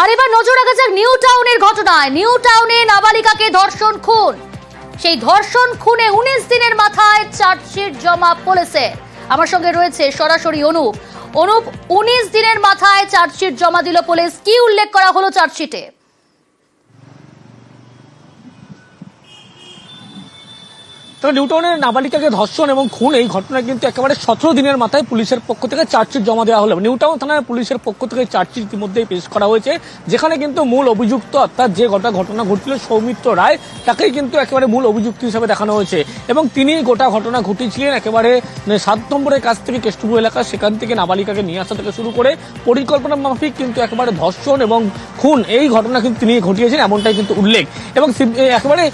আর এবার নজর রাখা যাক নিউ টাউনের ঘটনায়। নিউ টাউনে নাবালিকাকে ধর্ষণ খুন, সেই ধর্ষণ খুনে 19 দিনের মাথায় চার্জশিট জমা পুলিশে। আমার সঙ্গে রয়েছে সরাসরি অনুপ। 19 দিনের মাথায় চার্জশিট জমা দিল পুলিশ, কি উল্লেখ করা হলো চার্জশিটে? তবে নিউটাউনের নাবালিকাকে ধর্ষণ এবং খুন এই ঘটনা কিন্তু একেবারে 17 দিনের মাথায় পুলিশের পক্ষ থেকে চার্জশিট জমা দেওয়া হলো। নিউটাউন থানার পুলিশের পক্ষ থেকে চার্জশিট ইতিমধ্যেই পেশ করা হয়েছে, যেখানে কিন্তু মূল অভিযুক্ত অর্থাৎ যে ঘটনা ঘটছিল সৌমিত্র রায়, তাকেই কিন্তু একেবারে মূল অভিযুক্ত হিসেবে দেখানো হয়েছে। এবং তিনি গোটা ঘটনা ঘটিয়েছিলেন একেবারে 7 নম্বরের কাছ থেকে কেষ্টপুর এলাকা, সেখান থেকে নাবালিকাকে নিয়ে আসা থেকে শুরু করে পরিকল্পনা মাফিক কিন্তু একেবারে ধর্ষণ এবং খুন এই ঘটনা কিন্তু তিনি ঘটিয়েছেন, এমনটাই কিন্তু উল্লেখ। এবং একেবারে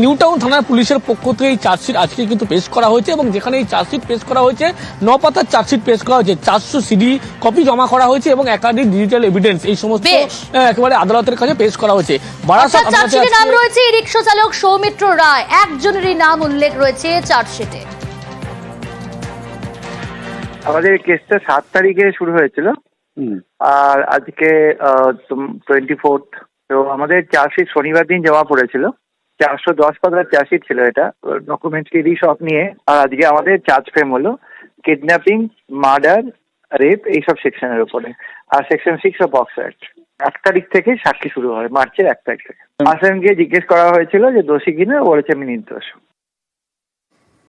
নিউটাউন থানার পুলিশের পক্ষ থেকে এই চার্জশিট আজকে কিন্তু পেশ করা হয়েছে, এবং যেখানে এই চার্জশিট পেশ করা হয়েছে 9 পাতার চার্জশিট পেশ করা হয়েছে, 400 সিডি কপি জমা করা হয়েছে এবং একাধিক ডিজিটাল এভিডেন্স এই সমস্ত একেবারে আদালতের কাছে পেশ করা হয়েছে। বারাসাত চার্জশিটে নাম রয়েছে রিকশা চালক সৌমিত্র রায়, একজনেরই নাম উল্লেখ রয়েছে চার্জশিটে। আমাদের কেসটা 7 তারিখে শুরু হয়েছিল আর আজকে 24th। তো আমাদের চার্জশিট শনিবার দিন জমা পড়েছিল। 410 পাতার চার্জশিট ছিল, এটা ডকুমেন্টস কেডি সব নিয়ে। আর আজকে আমাদের চার্জ ফ্রেম হলো কিডন্যাপিং, মার্ডার, রেপ এইসব সেকশনের উপরে, আর সেকশন 6 অফ পক্সো অ্যাক্ট। 1 তারিখ থেকে সাক্ষী শুরু হয়, মার্চের 1 তারিখ থেকে। আসামিকে জিজ্ঞেস করা হয়েছিল যে দোষী কিনা, বলেছে আমি নির্দোষ।